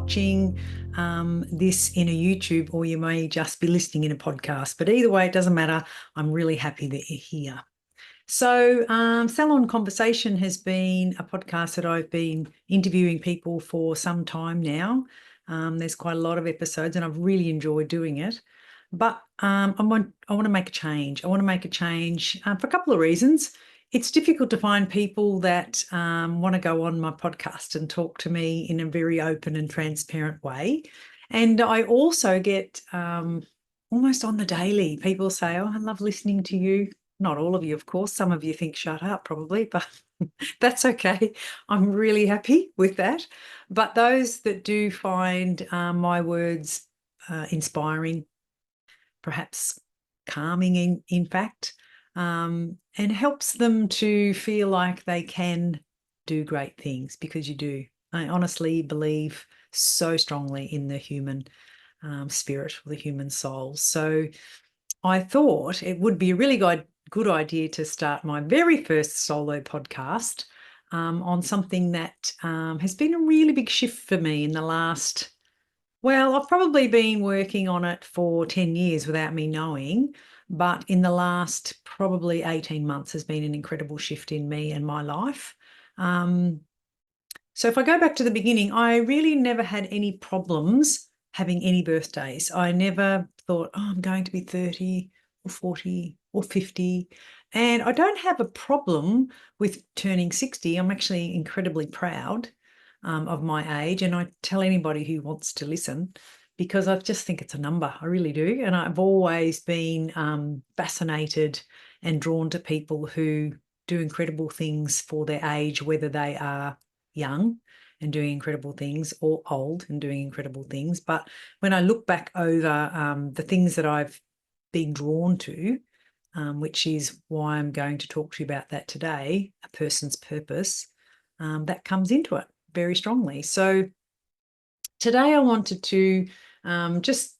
watching this in a YouTube, or you may just be listening in a podcast. But either way, it doesn't matter. I'm really happy that you're here. So Salon Conversation has been a podcast that I've been interviewing people for some time now. There's quite a lot of episodes and I've really enjoyed doing it. But I want to make a change. I want to make a change for a couple of reasons. It's difficult to find people that want to go on my podcast and talk to me in a very open and transparent way. And I also get almost on the daily, people say, oh, I love listening to you. Not all of you, of course. Some of you think shut up probably, but that's okay. I'm really happy with that. But those that do find my words inspiring, perhaps calming in fact, and helps them to feel like they can do great things, because you do. I honestly believe so strongly in the human spirit, or the human soul. So I thought it would be a really good idea to start my very first solo podcast on something that has been a really big shift for me in the last, well, I've probably been working on it for 10 years without me knowing, but in the last probably 18 months has been an incredible shift in me and my life. So if I go back to the beginning, I really never had any problems having any birthdays. I never thought, oh, I'm going to be 30 or 40 or 50. And I don't have a problem with turning 60. I'm actually incredibly proud of my age. And I tell anybody who wants to listen, because I just think it's a number. I really do. And I've always been fascinated and drawn to people who do incredible things for their age, whether they are young and doing incredible things or old and doing incredible things. But when I look back over the things that I've been drawn to, which is why I'm going to talk to you about that today, a person's purpose, that comes into it very strongly. So today I wanted to just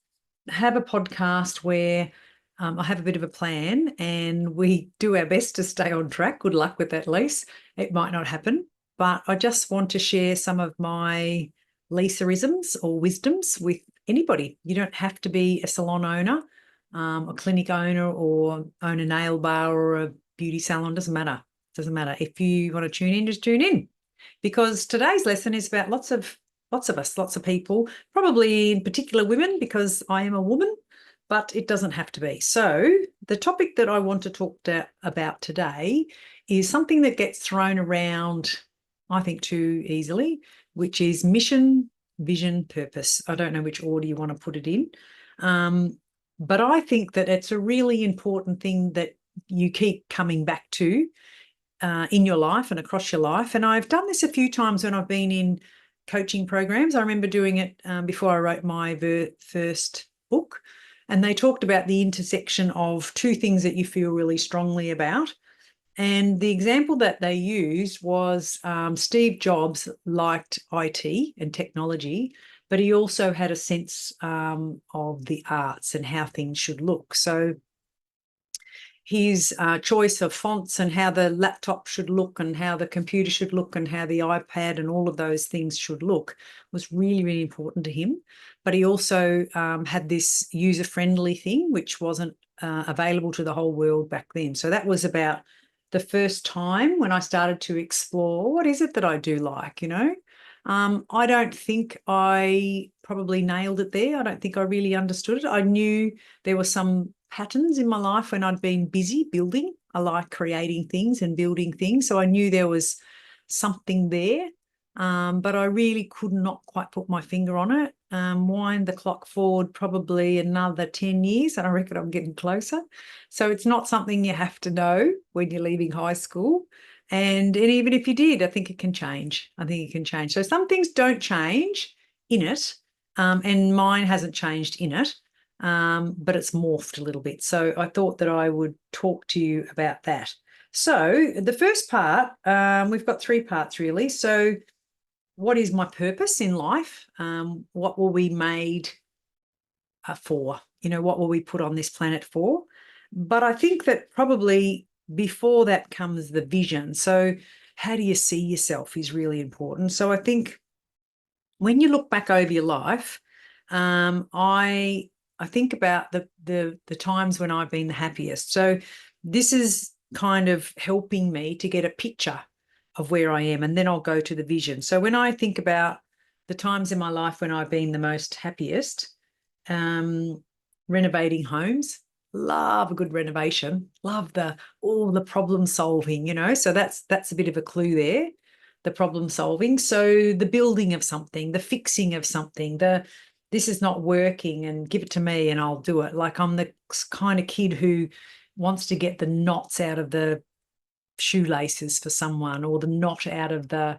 have a podcast where I have a bit of a plan and we do our best to stay on track. Good luck with that, Lise. It might not happen, but I just want to share some of my Lisaisms or wisdoms with anybody. You don't have to be a salon owner, a clinic owner, or own a nail bar or a beauty salon. Doesn't matter. Doesn't matter. If you want to tune in, just tune in, because today's lesson is about lots of us, lots of people, probably in particular women, because I am a woman, but it doesn't have to be. So the topic that I want to talk about today is something that gets thrown around, I think, too easily, which is mission, vision, purpose. I don't know which order you want to put it in, but I think that it's a really important thing that you keep coming back to in your life and across your life. And I've done this a few times when I've been in coaching programs. I remember doing it before I wrote my first book, and they talked about the intersection of two things that you feel really strongly about. And the example that they used was Steve Jobs liked IT and technology, but he also had a sense of the arts and how things should look. So his choice of fonts and how the laptop should look and how the computer should look and how the iPad and all of those things should look was really, really important to him. But he also had this user-friendly thing, which wasn't available to the whole world back then. So that was about the first time when I started to explore, what is it that I do like, you know? I don't think I probably nailed it there. I don't think I really understood it. I knew there were some patterns in my life when I'd been busy building. I like creating things and building things. So I knew there was something there, but I really could not quite put my finger on it. Wind the clock forward probably another 10 years, and I reckon I'm getting closer. So it's not something you have to know when you're leaving high school. And even if you did, I think it can change. I think it can change. So some things don't change in it, and mine hasn't changed in it, but it's morphed a little bit. So I thought that I would talk to you about that. So the first part, we've got three parts really. So what is my purpose in life? What were we made for? You know, what were we put on this planet for? But I think that probably before that comes the vision. So how do you see yourself is really important. So I think when you look back over your life, I think about the times when I've been the happiest. So this is kind of helping me to get a picture of where I am, and then I'll go to the vision. So when I think about the times in my life when I've been the most happiest, um, renovating homes, love a good renovation, love all the problem solving, so that's a bit of a clue there, the problem solving. So the building of something, the fixing of something, this is not working and give it to me and I'll do it. Like I'm the kind of kid who wants to get the knots out of the shoelaces for someone, or the knot out of the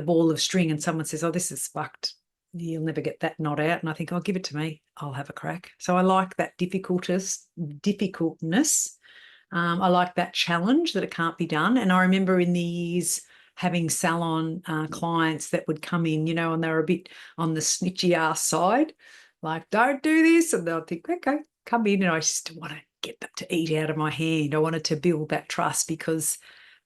ball of string, and someone says, oh, this is fucked, you'll never get that knot out, and I think, I'll give it to me, I'll have a crack. So I like that difficultness. I like that challenge, that it can't be done. And I remember in the years having salon clients that would come in, and they were a bit on the snitchy ass side, like, don't do this, and they'll think, okay, come in. And I just want to get them to eat out of my hand. I wanted to build that trust, because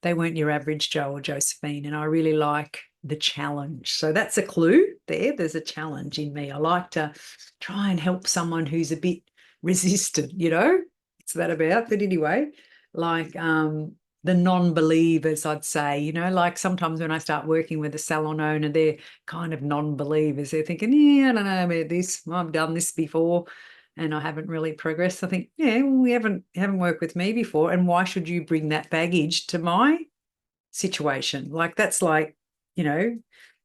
they weren't your average Joe or Josephine, and I really like the challenge. So that's a clue there. There's a challenge in me. I like to try and help someone who's a bit resistant, It's that about. But anyway, like the non-believers, I'd say, like sometimes when I start working with a salon owner, they're kind of non-believers. They're thinking, yeah, I don't know about this. I've done this before and I haven't really progressed. I think, yeah, well, you haven't worked with me before, and why should you bring that baggage to my situation? Like that's like,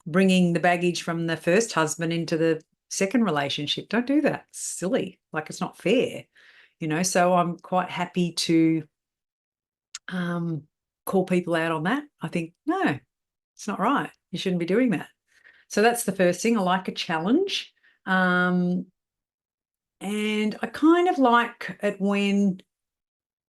bringing the baggage from the first husband into the second relationship. Don't do that. It's silly. Like it's not fair, So I'm quite happy to call people out on that. I think, no, it's not right. You shouldn't be doing that. So that's the first thing. I like a challenge. And I kind of like it when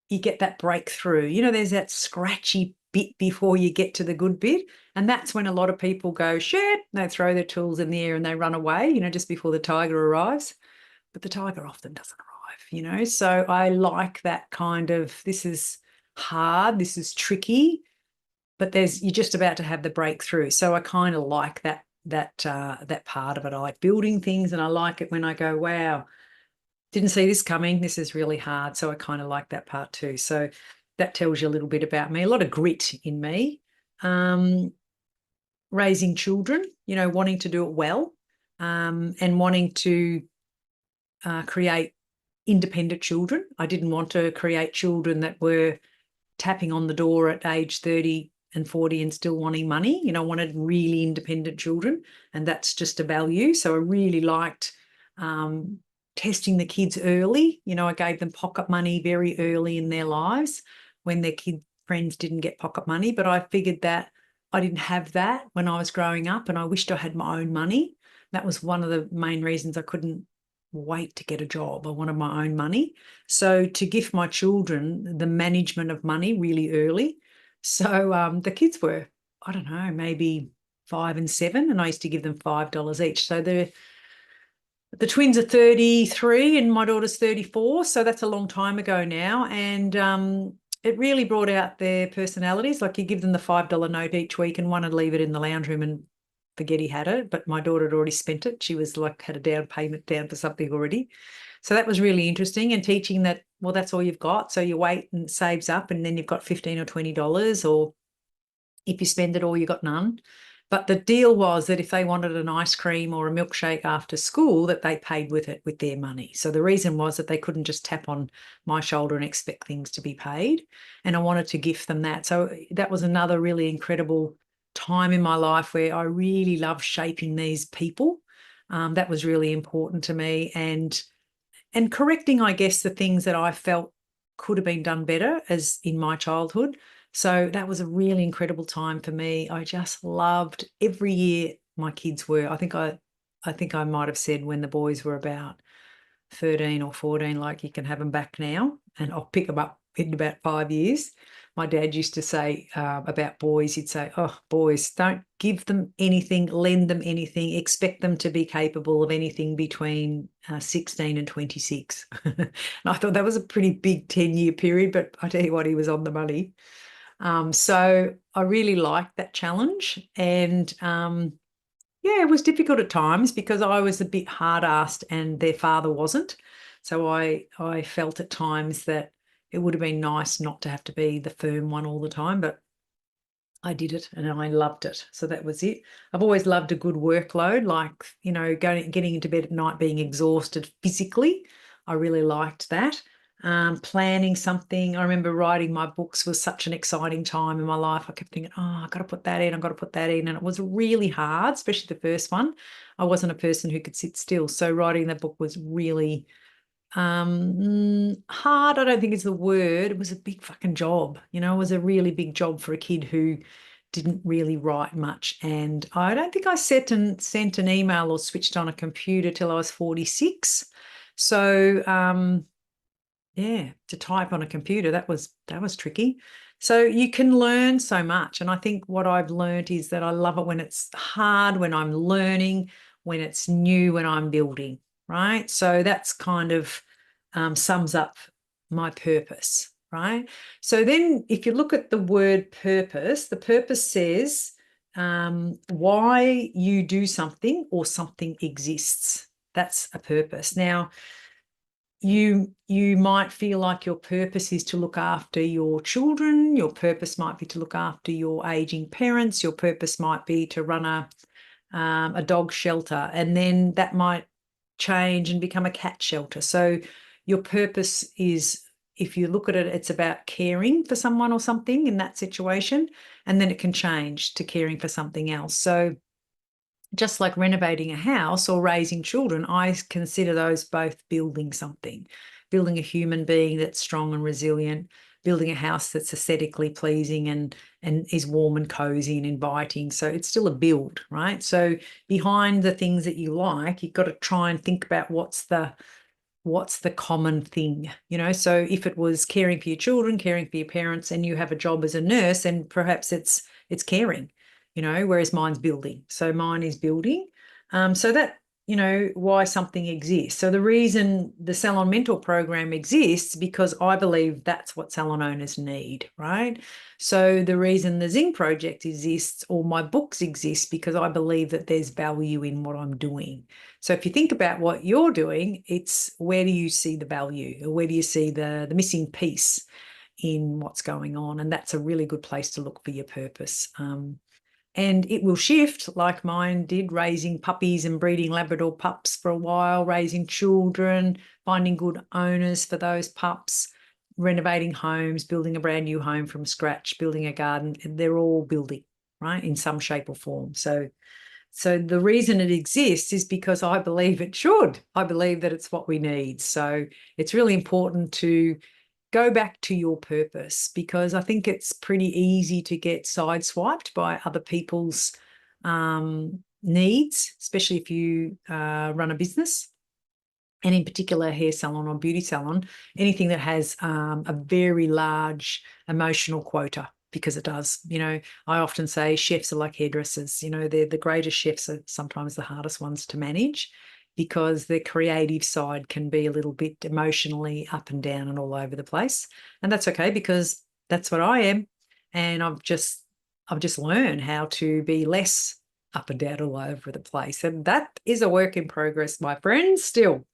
you get that breakthrough. There's that scratchy bit before you get to the good bit. And that's when a lot of people go, shit, they throw their tools in the air and they run away, just before the tiger arrives. But the tiger often doesn't arrive, So I like that kind of, this is hard, this is tricky, but you're just about to have the breakthrough. So I kind of like that part of it. I like building things, and I like it when I go, wow, didn't see this coming. This is really hard. So I kind of like that part too. So that tells you a little bit about me. A lot of grit in me. Raising children, wanting to do it well, and wanting to create independent children. I didn't want to create children that were tapping on the door at age 30 and 40 and still wanting money. I wanted really independent children, and that's just a value. So I really liked testing the kids early. I gave them pocket money very early in their lives when their kid friends didn't get pocket money. But I figured that I didn't have that when I was growing up, and I wished I had my own money. That was one of the main reasons I couldn't wait to get a job. I wanted my own money. So to gift my children the management of money really early. So the kids were, I don't know, maybe 5 and 7, and I used to give them $5 each. So the twins are 33 and my daughter's 34. So that's a long time ago now. And it really brought out their personalities. Like you give them the $5 note each week, and one would leave it in the lounge room and forget he had it. But my daughter had already spent it. She was like, had a down payment down for something already. So that was really interesting, and teaching that, well, that's all you've got. So you wait and it saves up, and then you've got $15 or $20, or if you spend it all, you got none. But the deal was that if they wanted an ice cream or a milkshake after school, that they paid with it with their money. So the reason was that they couldn't just tap on my shoulder and expect things to be paid. And I wanted to gift them that. So that was another really incredible time in my life where I really loved shaping these people. That was really important to me, and correcting, I guess, the things that I felt could have been done better as in my childhood. So that was a really incredible time for me. I just loved every year my kids were. I think I might have said when the boys were about 13 or 14, like, you can have them back now, and I'll pick them up in about 5 years. My dad used to say about boys, he'd say, oh, boys, don't give them anything, lend them anything, expect them to be capable of anything between 16 and 26. And I thought that was a pretty big 10-year period, but I tell you what, he was on the money. So I really liked that challenge, and Yeah, it was difficult at times because I was a bit hard-asked and their father wasn't. So I felt at times that it would have been nice not to have to be the firm one all the time, but I did it and I loved it. So that was it. I've always loved a good workload, like, getting into bed at night being exhausted physically. I really liked that. Planning something. I remember writing my books was such an exciting time in my life. I kept thinking, oh, I've got to put that in. I've got to put that in. And it was really hard, especially the first one. I wasn't a person who could sit still. So writing that book was really hard, I don't think is the word. It was a big fucking job. It was a really big job for a kid who didn't really write much. And I don't think I sent an email or switched on a computer till I was 46. So yeah, to type on a computer, that was tricky. So you can learn so much. And I think what I've learned is that I love it when it's hard, when I'm learning, when it's new, when I'm building, right? So that's kind of sums up my purpose, right? So then if you look at the word purpose, the purpose says why you do something or something exists. That's a purpose. Now, you might feel like your purpose is to look after your children. Your purpose might be to look after your aging parents. Your purpose might be to run a dog shelter, and then that might change and become a cat shelter. So your purpose is, if you look at it, it's about caring for someone or something in that situation, and then it can change to caring for something else. So just like renovating a house or raising children, I consider those both building something, building a human being that's strong and resilient, building a house that's aesthetically pleasing and is warm and cozy and inviting. So it's still a build, right? So behind the things that you like, you've got to try and think about what's the common thing. So if it was caring for your children, caring for your parents, and you have a job as a nurse, then perhaps it's caring, whereas mine's building. So mine is building. So that, why something exists. So the reason the Salon Mentor program exists, because I believe that's what salon owners need, right? So the reason the Zing project exists, or my books exist, because I believe that there's value in what I'm doing. So if you think about what you're doing, it's where do you see the value, or where do you see the missing piece in what's going on? And that's a really good place to look for your purpose. And it will shift, like mine did, raising puppies and breeding Labrador pups for a while, raising children, finding good owners for those pups, renovating homes, building a brand new home from scratch, building a garden. They're all building, right, in some shape or form. So the reason it exists is because I believe it should. I believe that it's what we need. So it's really important to go back to your purpose, because I think it's pretty easy to get sideswiped by other people's needs, especially if you run a business, and in particular hair salon or beauty salon, anything that has a very large emotional quota, because it does. I often say chefs are like hairdressers. They're the greatest chefs are sometimes the hardest ones to manage, because their creative side can be a little bit emotionally up and down and all over the place. And that's okay, because that's what I am. And I've just learned how to be less up and down all over the place. And that is a work in progress, my friends, still.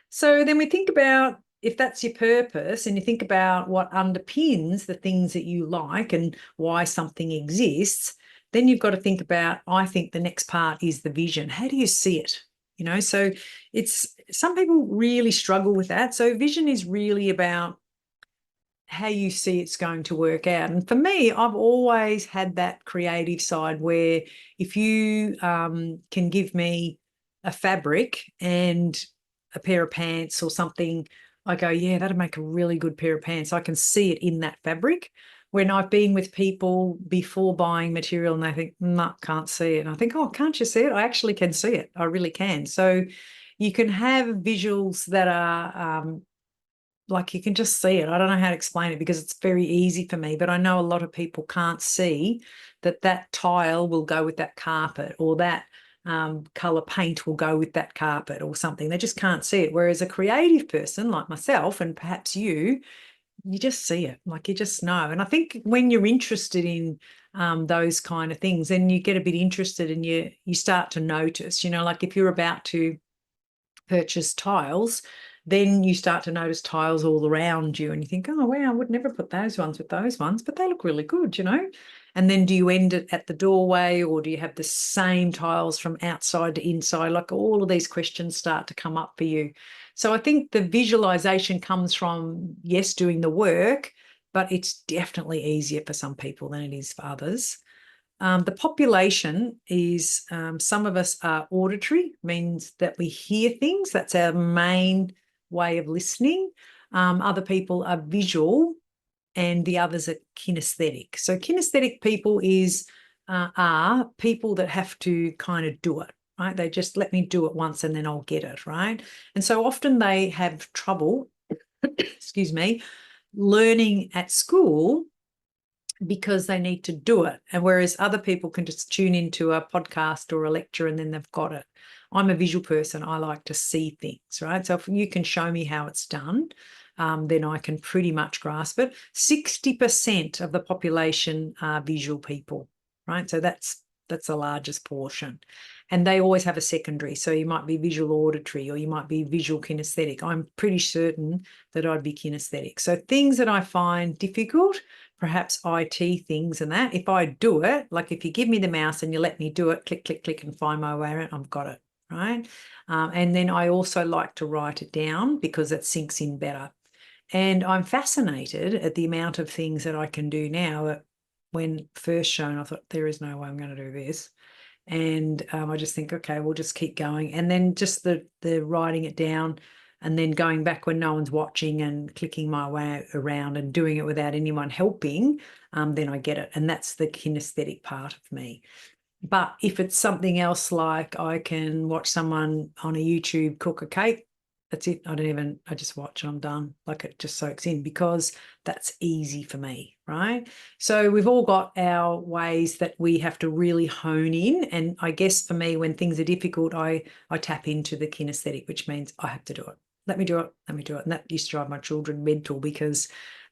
So then we think about, if that's your purpose, and you think about what underpins the things that you like and why something exists, then you've got to think about, I think the next part is the vision. How do you see it? So it's, some people really struggle with that. So vision is really about how you see it's going to work out. And for me, I've always had that creative side where if you can give me a fabric and a pair of pants or something, I go, yeah, that'd make a really good pair of pants. I can see it in that fabric. When I've been with people before buying material and they think, no, can't see it. And I think, oh, can't you see it? I actually can see it. I really can. So you can have visuals that are like, you can just see it. I don't know how to explain it because it's very easy for me, but I know a lot of people can't see that tile will go with that carpet, or that color paint will go with that carpet or something. They just can't see it. Whereas a creative person like myself, and perhaps you just see it, like you just know. And I think when you're interested in those kind of things. And you get a bit interested and you start to notice, like if you're about to purchase tiles, then you start to notice tiles all around you and you think, oh, wow, I would never put those ones with those ones, but they look really good, And then do you end it at the doorway, or do you have the same tiles from outside to inside? Like all of these questions start to come up for you. So I think the visualization comes from, yes, doing the work, but it's definitely easier for some people than it is for others. The population is, some of us are auditory, means that we hear things. That's our main way of listening. Other people are visual, and the others are kinesthetic. So kinesthetic people are people that have to kind of do it, right? They just let me do it once and then I'll get it, right? And so often they have trouble, excuse me, learning at school because they need to do it. And whereas other people can just tune into a podcast or a lecture and then they've got it. I'm a visual person. I like to see things, right? So if you can show me how it's done, then I can pretty much grasp it. 60% of the population are visual people, right? So that's the largest portion. And they always have a secondary. So you might be visual auditory or you might be visual kinesthetic. I'm pretty certain that I'd be kinesthetic. So things that I find difficult, perhaps IT things and that, if I do it, like if you give me the mouse and you let me do it, click, click, click, and find my way around, I've got it, right? And then I also like to write it down because it sinks in better. And I'm fascinated at the amount of things that I can do now. When first shown, I thought, there is no way I'm going to do this. And I just think, okay, we'll just keep going. And then just the writing it down and then going back when no one's watching and clicking my way around and doing it without anyone helping, then I get it. And that's the kinesthetic part of me. But if it's something else, like I can watch someone on a YouTube cook a cake, that's it. I just watch and I'm done. Like it just soaks in because that's easy for me, right? So we've all got our ways that we have to really hone in. And I guess for me, when things are difficult, I tap into the kinesthetic, which means I have to do it. Let me do it. Let me do it. And that used to drive my children mental because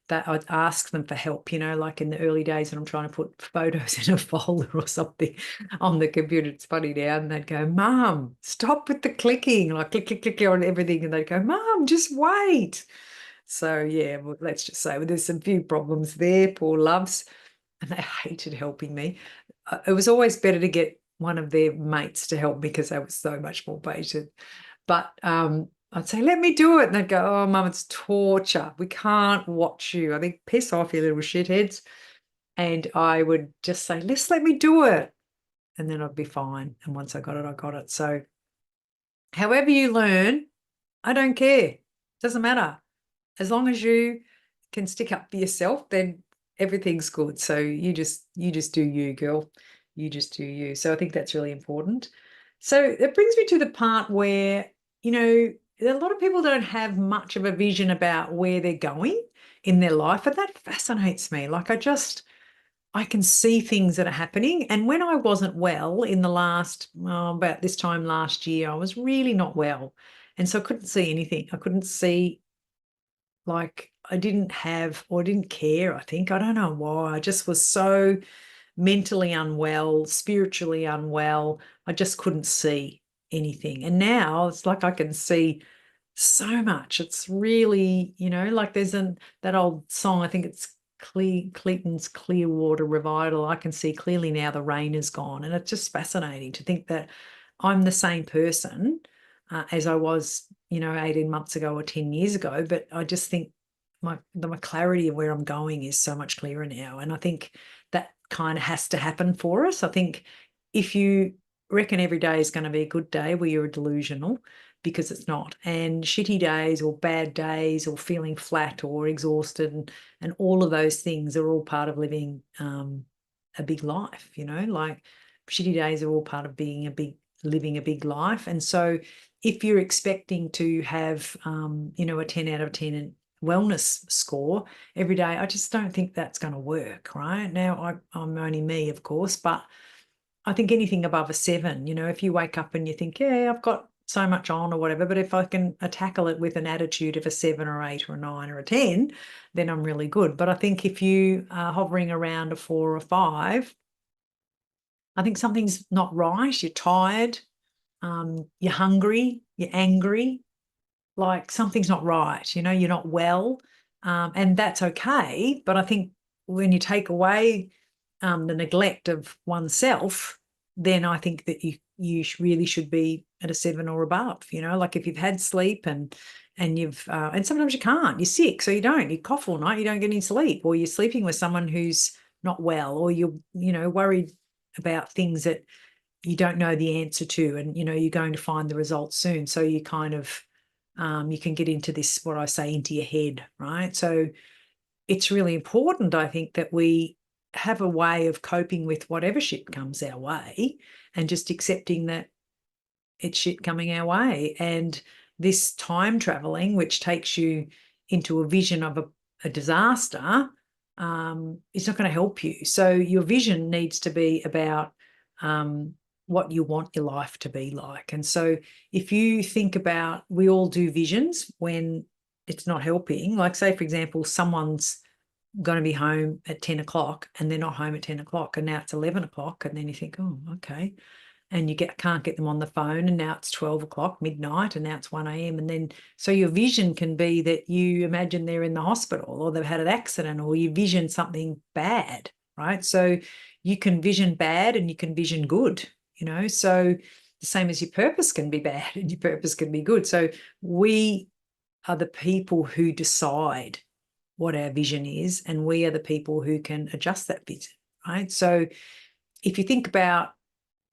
that I'd ask them for help, like in the early days when I'm trying to put photos in a folder or something on the computer. It's funny now. And they'd go, Mom, stop with the clicking, like click, click, click on everything. And they'd go, Mom, just wait. So, yeah, well, let's just say there's some few problems there, poor loves. And they hated helping me. It was always better to get one of their mates to help me because they were so much more patient. But I'd say, let me do it. And they'd go, oh, Mum, it's torture. We can't watch you. I think, piss off, you little shitheads. And I would just say, let me do it. And then I'd be fine. And once I got it, I got it. So however you learn, I don't care. Doesn't matter. As long as you can stick up for yourself, then everything's good. So you just do you, girl. You just do you. So I think that's really important. So it brings me to the part where, a lot of people don't have much of a vision about where they're going in their life, and that fascinates me. Like I can see things that are happening. And when I wasn't well in the about this time last year, I was really not well. And so I couldn't see anything. I couldn't see, like I didn't have or didn't care, I think. I don't know why. I just was so mentally unwell, spiritually unwell. I just couldn't see anything. And now it's like I can see so much. It's really, like there's that old song, I think it's Clayton's Clearwater Revival. I can see clearly now the rain is gone. And it's just fascinating to think that I'm the same person as I was, 18 months ago or 10 years ago. But I just think my clarity of where I'm going is so much clearer now. And I think that kind of has to happen for us. I think if you reckon every day is going to be a good day, well, you're delusional, because it's not. And shitty days or bad days or feeling flat or exhausted and all of those things are all part of living a big life, like shitty days are all part of living a big life. And so if you're expecting to have, a 10 out of 10 wellness score every day, I just don't think that's going to work, right? Now, I'm only me, of course, but I think anything above a 7, if you wake up and you think, yeah, I've got so much on or whatever, but if I can tackle it with an attitude of a 7 or 8 or a 9 or a 10, then I'm really good. But I think if you are hovering around a 4 or 5, I think something's not right. You're tired, you're hungry, you're angry, like something's not right, you're not well, and that's okay. But I think when you take away the neglect of oneself, then I think that you really should be at a 7 or above. Like if you've had sleep and you've and sometimes you can't, you're sick, so you cough all night, you don't get any sleep, or you're sleeping with someone who's not well, or you're worried about things that you don't know the answer to, and you're going to find the results soon. So you kind of you can get into this, what I say, into your head, right? So it's really important, I think, that we have a way of coping with whatever shit comes our way, and just accepting that it's shit coming our way. And this time traveling, which takes you into a vision of a disaster, is not going to help you. So your vision needs to be about what you want your life to be like. And so if you think about, we all do visions when it's not helping. Like, say, for example, someone's going to be home at 10 o'clock and they're not home at 10 o'clock, and now it's 11 o'clock, and then you think, oh, okay. And you can't get them on the phone, and now it's 12 o'clock, midnight, and now it's 1 a.m. And then, so your vision can be that you imagine they're in the hospital, or they've had an accident, or you vision something bad, right? So you can vision bad and you can vision good, so the same as your purpose can be bad and your purpose can be good. So we are the people who decide what our vision is, and we are the people who can adjust that vision, right? So if you think about,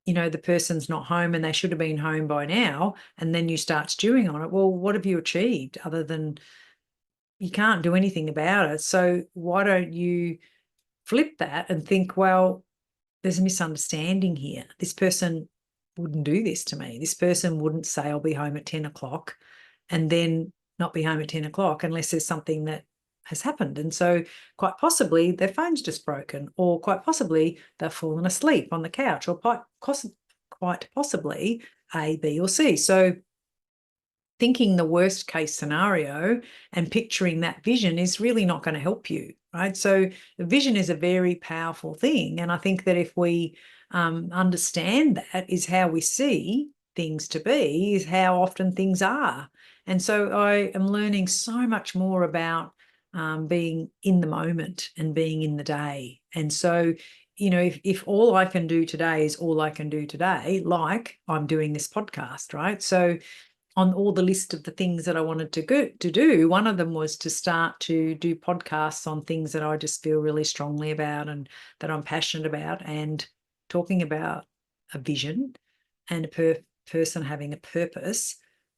the person's not home and they should have been home by now, and then you start stewing on it, well, what have you achieved other than you can't do anything about it? So why don't you flip that and think, well, there's a misunderstanding here. This person wouldn't do this to me. This person wouldn't say I'll be home at 10 o'clock and then not be home at 10 o'clock unless there's something that has happened. And so quite possibly their phone's just broken, or quite possibly they've fallen asleep on the couch, or quite possibly A, B, or C. So thinking the worst case scenario and picturing that vision is really not going to help you, right? So the vision is a very powerful thing. And I think that if we understand that is how we see things to be, is how often things are. And so I am learning so much more about being in the moment and being in the day. And so, if all I can do today is all I can do today, like I'm doing this podcast, right? So on all the list of the things that I wanted to do, one of them was to start to do podcasts on things that I just feel really strongly about and that I'm passionate about, and talking about a vision and a person having a purpose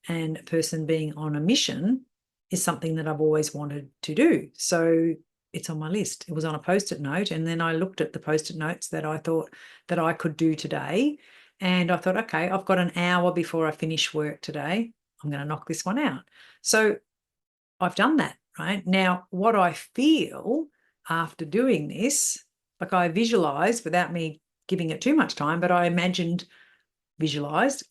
and a person being on a mission is something that I've always wanted to do. So it's on my list. It was on a Post-it note, and then I looked at the Post-it notes that I thought that I could do today. And I thought, okay, I've got an hour before I finish work today. I'm going to knock this one out. So I've done that, right? Now, what I feel after doing this, like I visualized without me giving it too much time, but I visualized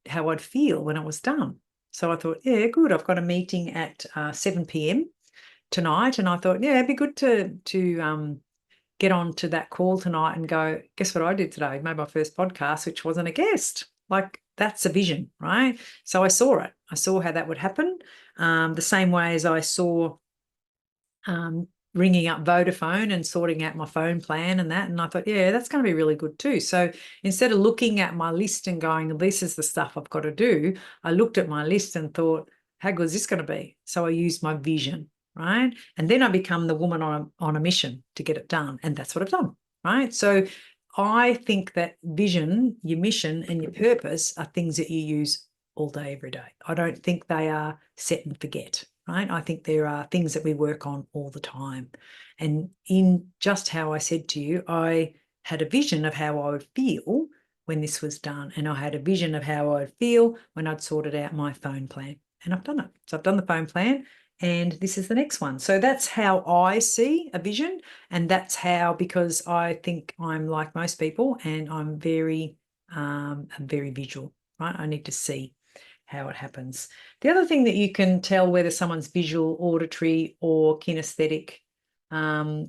how I'd feel when it was done. So I thought, yeah, good. I've got a meeting at 7 p.m. tonight, and I thought, yeah, it'd be good to get on to that call tonight and go, guess what I did today? Made my first podcast, which wasn't a guest. Like, that's a vision, right? So I saw it. I saw how that would happen. The same way as I saw ringing up Vodafone and sorting out my phone plan and that. And I thought, yeah, that's going to be really good too. So instead of looking at my list and going, this is the stuff I've got to do, I looked at my list and thought, how good is this going to be? So I used my vision, right? And then I become the woman on a mission to get it done. And that's what I've done, right? So I think that vision, your mission, and your purpose are things that you use all day, every day. I don't think they are set and forget, right? I think there are things that we work on all the time. And in just how I said to you, I had a vision of how I would feel when this was done. And I had a vision of how I would feel when I'd sorted out my phone plan. And I've done it. So I've done the phone plan, and this is the next one. So that's how I see a vision. And that's how, because I think I'm like most people, and I'm very visual, right? I need to see. how it happens. The other thing that you can tell whether someone's visual, auditory, or kinesthetic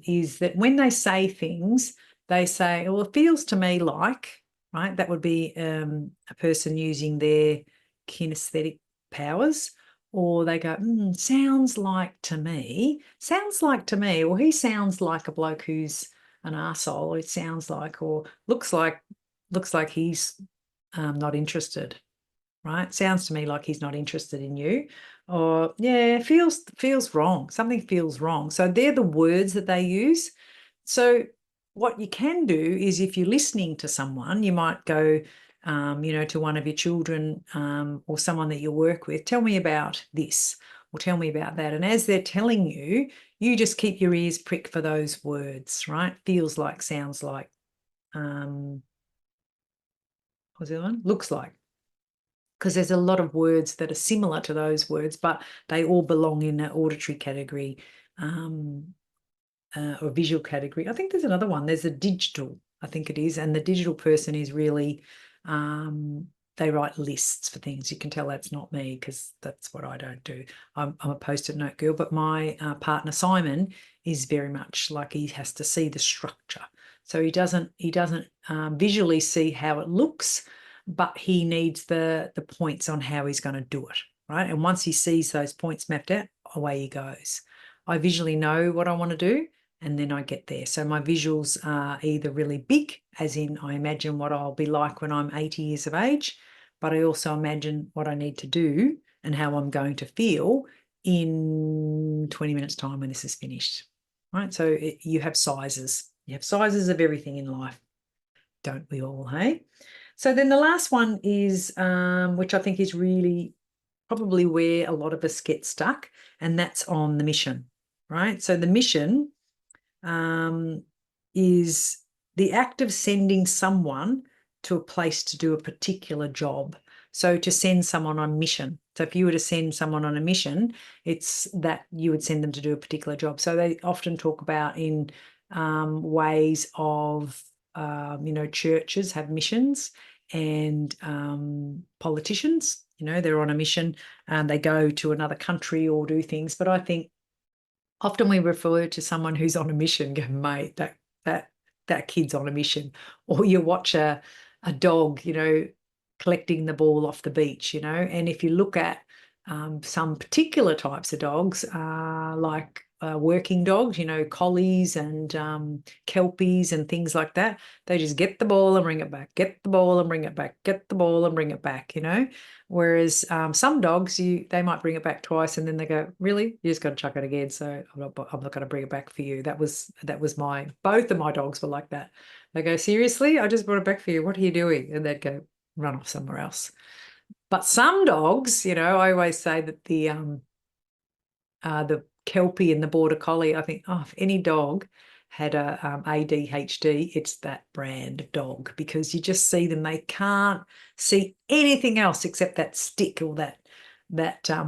is that when they say things, they say, well, it feels to me like, right? That would be a person using their kinesthetic powers. Or they go, sounds like to me. Sounds like to me. Well, he sounds like a bloke who's an arsehole. It sounds like, or looks like he's not interested, right? Sounds to me like he's not interested in you. Or yeah, feels wrong. Something feels wrong. So they're the words that they use. So what you can do is if you're listening to someone, you might go, to one of your children or someone that you work with, tell me about this or tell me about that. And as they're telling you, you just keep your ears pricked for those words, right? Feels like, sounds like, what's the other one? Looks like. Because there's a lot of words that are similar to those words, but they all belong in an auditory category or visual category. I think there's another one. There's a digital, I think it is. And the digital person is really, they write lists for things. You can tell that's not me because that's what I don't do. I'm a post-it note girl, but my partner Simon is very much like he has to see the structure. So he doesn't visually see how it looks, but he needs the points on how he's going to do it, right? And once he sees those points mapped out, away he goes. I visually know what I want to do, and then I get there. So my visuals are either really big, as in I imagine what I'll be like when I'm 80 years of age, but I also imagine what I need to do and how I'm going to feel in 20 minutes' time when this is finished, right? So you have sizes. You have sizes of everything in life, don't we all, hey? So then the last one is, which I think is really probably where a lot of us get stuck, and that's on the mission, right? So the mission is the act of sending someone to a place to do a particular job. So to send someone on mission. So if you were to send someone on a mission, it's that you would send them to do a particular job. So they often talk about in ways of, churches have missions, and politicians, they're on a mission and they go to another country or do things. But I think often we refer to someone who's on a mission, go, mate, that kid's on a mission. Or you watch a dog, collecting the ball off the beach, and if you look at some particular types of dogs, like working dogs, collies and kelpies and things like that, they just get the ball and bring it back, get the ball and bring it back, get the ball and bring it back, Whereas some dogs, they might bring it back twice and then they go, really? You just got to chuck it again. So I'm not going to bring it back for you. That was both of my dogs were like that. They go, seriously? I just brought it back for you. What are you doing? And they'd go, run off somewhere else. But some dogs, I always say that the Kelpie and the Border Collie, I think, if any dog had a ADHD, it's that brand of dog, because you just see them. They can't see anything else except that stick or that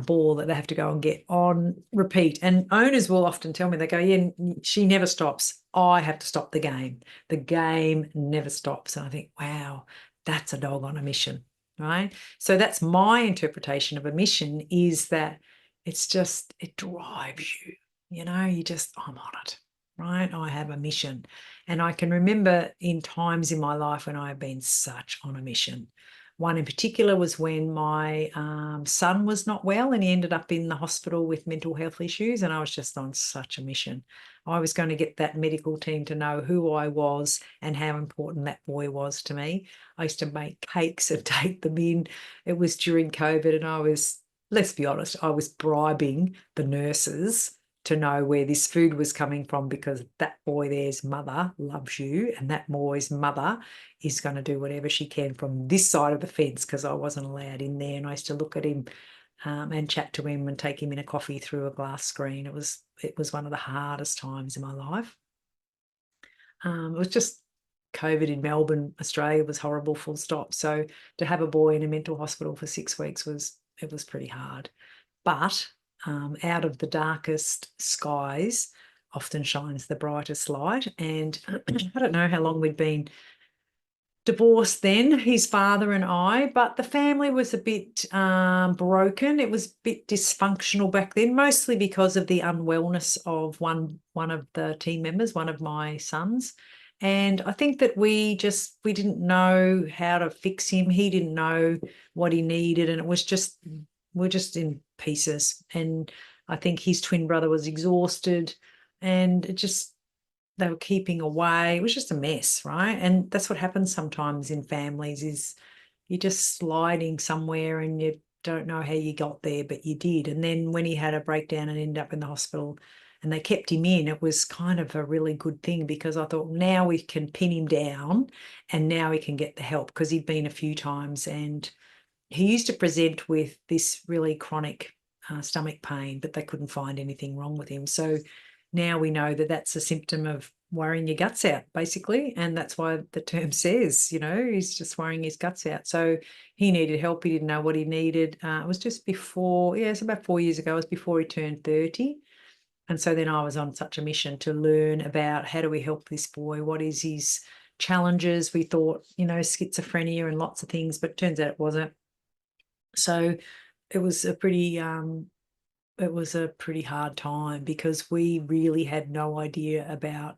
ball that they have to go and get on repeat. And owners will often tell me, they go, yeah, she never stops. I have to stop the game. The game never stops. And I think, wow, that's a dog on a mission, right? So that's my interpretation of a mission, is that it's just, it drives you, I'm on it, right? I have a mission. And I can remember in times in my life when I have been such on a mission. One in particular was when my son was not well and he ended up in the hospital with mental health issues, and I was just on such a mission. I was going to get that medical team to know who I was and how important that boy was to me. I used to make cakes and take them in. It was during COVID, and let's be honest, I was bribing the nurses to know where this food was coming from, because that boy there's mother loves you, and that boy's mother is going to do whatever she can from this side of the fence, because I wasn't allowed in there. And I used to look at him and chat to him and take him in a coffee through a glass screen. It was one of the hardest times in my life. It was just COVID in Melbourne, Australia was horrible, full stop. So to have a boy in a mental hospital for 6 weeks was pretty hard. But out of the darkest skies often shines the brightest light. And I don't know how long we'd been divorced then, his father and I, but the family was a bit broken. It was a bit dysfunctional back then, mostly because of the unwellness of one of the team members, one of my sons. And I think that we didn't know how to fix him. He didn't know what he needed, and it was just we're just in pieces. And I think his twin brother was exhausted, and it just they were keeping away. It was just a mess, right? And that's what happens sometimes in families is you're just sliding somewhere and you don't know how you got there, but you did. And then when he had a breakdown and ended up in the hospital and they kept him in, it was kind of a really good thing because I thought now we can pin him down and now we can get the help because he'd been a few times and he used to present with this really chronic stomach pain, but they couldn't find anything wrong with him. So now we know that that's a symptom of worrying your guts out, basically. And that's why the term says, he's just worrying his guts out. So he needed help. He didn't know what he needed. It was just before, it's about 4 years ago. It was before he turned 30. And so then I was on such a mission to learn about how do we help this boy? What is his challenges? We thought, schizophrenia and lots of things, but it turns out it wasn't. So it was a pretty hard time because we really had no idea about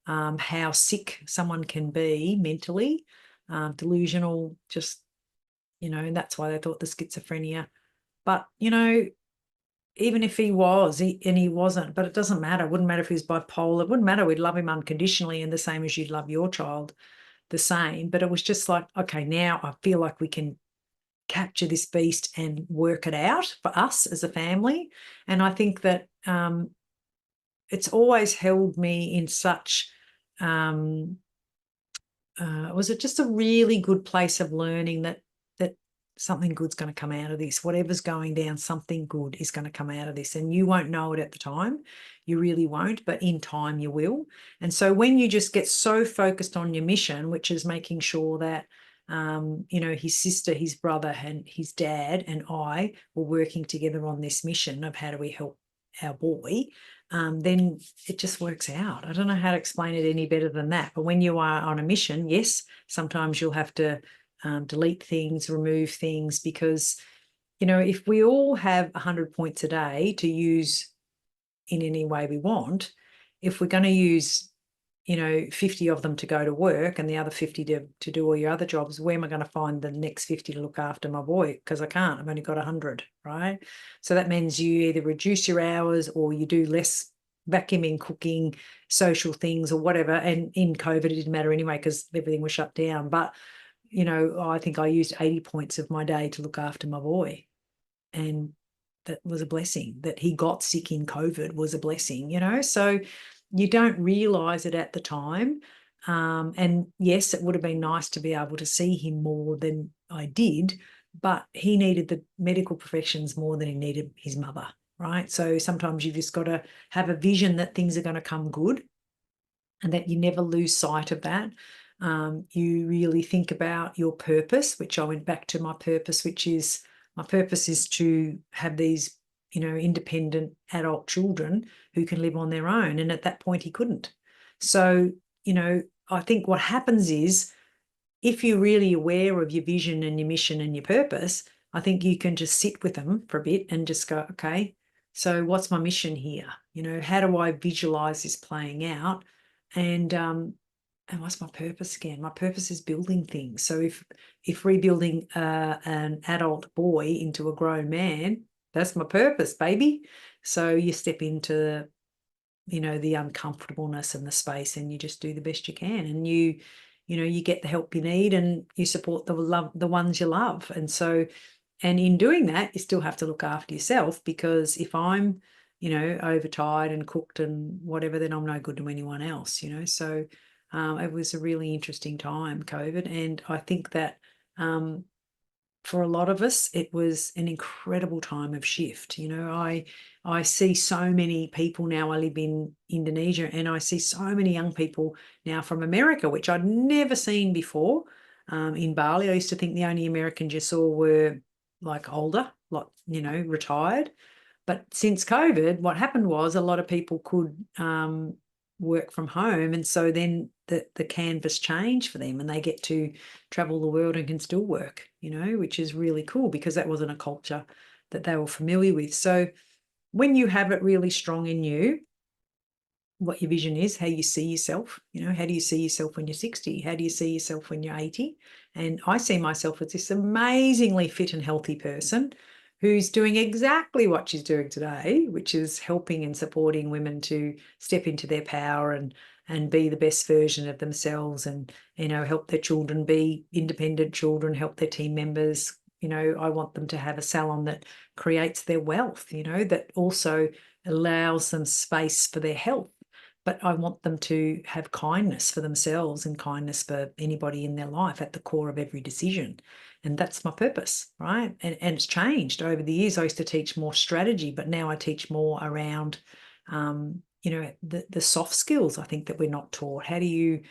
how sick someone can be mentally, delusional, just, and that's why they thought the schizophrenia. But, even if he was, and he wasn't, but it doesn't matter. It wouldn't matter if he was bipolar. It wouldn't matter. We'd love him unconditionally and the same as you'd love your child, the same. But it was just like, okay, now I feel like we can capture this beast and work it out for us as a family. And I think that it's always held me in such was it just a really good place of learning that something good's going to come out of this. Whatever's going down, something good is going to come out of this. And you won't know it at the time. You really won't, but in time you will. And so when you just get so focused on your mission, which is making sure that his sister, his brother, and his dad and I were working together on this mission of how do we help our boy, then it just works out. I don't know how to explain it any better than that. But when you are on a mission, yes, sometimes you'll have to delete things, remove things, because, if we all have 100 points a day to use in any way we want, if we're going to use 50 of them to go to work and the other 50 to do all your other jobs, where am I going to find the next 50 to look after my boy? Because I can't. I've only got 100, right? So that means you either reduce your hours or you do less vacuuming, cooking, social things or whatever. And in COVID, it didn't matter anyway because everything was shut down. But, I think I used 80 points of my day to look after my boy. And that was a blessing. That he got sick in COVID was a blessing, So you don't realise it at the time. And yes, it would have been nice to be able to see him more than I did, but he needed the medical professions more than he needed his mother, right? So sometimes you've just got to have a vision that things are going to come good and that you never lose sight of that. You really think about your purpose, which I went back to my purpose, which is my purpose is to have these, independent adult children who can live on their own. And at that point, he couldn't. So, I think what happens is if you're really aware of your vision and your mission and your purpose, I think you can just sit with them for a bit and just go, okay, so what's my mission here? How do I visualize this playing out? And what's my purpose again? My purpose is building things. So if rebuilding an adult boy into a grown man, that's my purpose, baby. So you step into, the uncomfortableness and the space and you just do the best you can. And you get the help you need and you support the ones you love. And so, and in doing that, you still have to look after yourself because if I'm, overtired and cooked and whatever, then I'm no good to anyone else, So it was a really interesting time, COVID. And I think that for a lot of us, it was an incredible time of shift. I see so many people now. I live in Indonesia and I see so many young people now from America, which I'd never seen before in Bali. I used to think the only Americans you saw were like older, like, retired. But since COVID, what happened was a lot of people could work from home, and so then the canvas change for them, and they get to travel the world and can still work, which is really cool because that wasn't a culture that they were familiar with. So when you have it really strong in you, what your vision is, how you see yourself, how do you see yourself when you're 60? How do you see yourself when you're 80? And I see myself as this amazingly fit and healthy person who's doing exactly what she's doing today, which is helping and supporting women to step into their power and be the best version of themselves, and help their children be independent children, help their team members. I want them to have a salon that creates their wealth, that also allows them space for their health. But I want them to have kindness for themselves and kindness for anybody in their life at the core of every decision. And that's my purpose, right? And it's changed over the years. I used to teach more strategy, but now I teach more around, the soft skills I think that we're not taught. How do you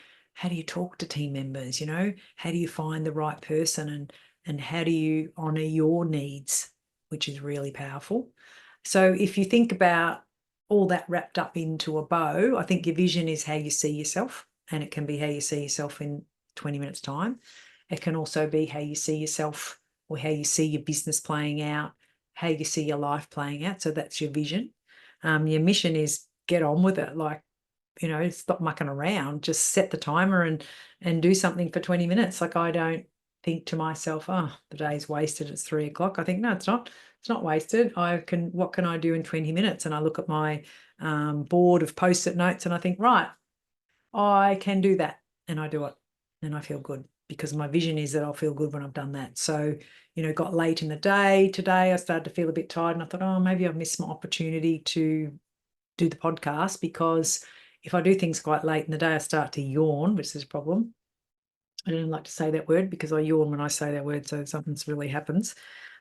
talk to team members? How do you find the right person, and how do you honor your needs, which is really powerful. So if you think about all that wrapped up into a bow, I think your vision is how you see yourself, and it can be how you see yourself in 20 minutes time. It can also be how you see yourself, or how you see your business playing out, how you see your life playing out. So that's your vision. Your mission is get on with it. Like, stop mucking around, just set the timer and do something for 20 minutes. Like, I don't think to myself, oh, the day's wasted, it's 3 o'clock. I think, no, it's not. It's not wasted. What can I do in 20 minutes? And I look at my board of post-it notes and I think, right, I can do that. And I do it. And I feel good because my vision is that I'll feel good when I've done that. So, got late in the day today, I started to feel a bit tired and I thought, oh, maybe I've missed my opportunity to do the podcast, because if I do things quite late in the day, I start to yawn, which is a problem. I don't like to say that word because I yawn when I say that word, so something's really happens.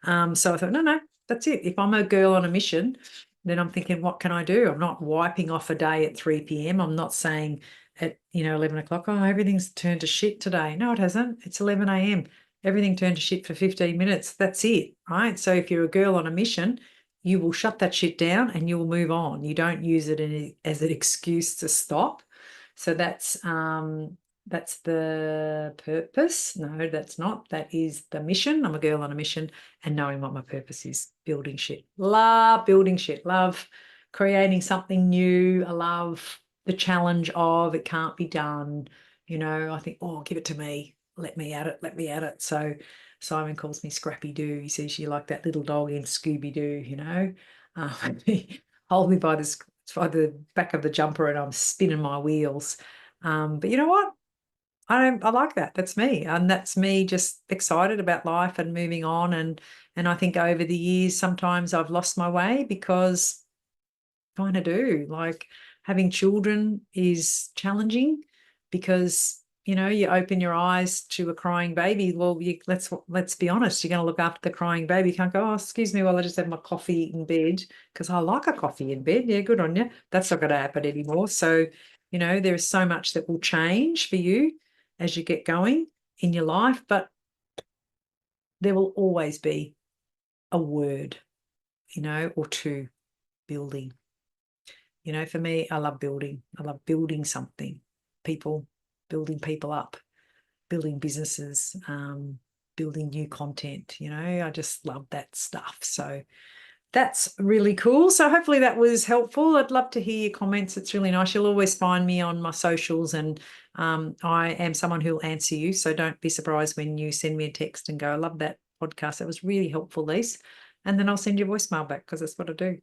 So I thought, no, that's it. If I'm a girl on a mission, then I'm thinking, what can I do? I'm not wiping off a day at 3 p.m. I'm not saying at 11 o'clock, oh, everything's turned to shit today. No, it hasn't. It's 11 a.m. Everything turned to shit for 15 minutes. That's it, right? So if you're a girl on a mission, you will shut that shit down and you will move on. You don't use it as an excuse to stop. So that's the purpose. No, that's not. That is the mission. I'm a girl on a mission, and knowing what my purpose is. Building shit. Love building shit. Love creating something new. I love the challenge of it can't be done. I think, oh, give it to me. Let me at it. Let me at it. So Simon calls me Scrappy Doo. He says, you like that little dog in Scooby Doo, hold me by the back of the jumper and I'm spinning my wheels. But you know what? I like that. That's me. And that's me just excited about life and moving on. And I think over the years, sometimes I've lost my way because kind of do. Like, having children is challenging because, you open your eyes to a crying baby. Well, let's be honest, you're going to look after the crying baby. You can't go, oh, excuse me while I just have my coffee in bed, because I like a coffee in bed. Yeah, good on you. That's not going to happen anymore. So, there is so much that will change for you as you get going in your life, but there will always be a word, or two, building. For me, I love building. I love building something, building people up, building businesses, building new content. I just love that stuff. So that's really cool. So hopefully that was helpful. I'd love to hear your comments. It's really nice. You'll always find me on my socials, and I am someone who'll answer you. So don't be surprised when you send me a text and go, I love that podcast. That was really helpful, Lise. And then I'll send you a voicemail back, because that's what I do.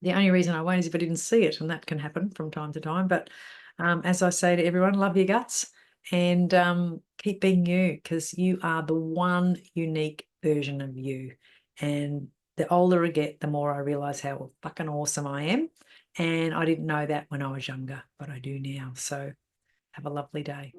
The only reason I won't is if I didn't see it, and that can happen from time to time. But as I say to everyone, love your guts and keep being you, because you are the one unique version of you. And the older I get, the more I realise how fucking awesome I am. And I didn't know that when I was younger, but I do now. So have a lovely day.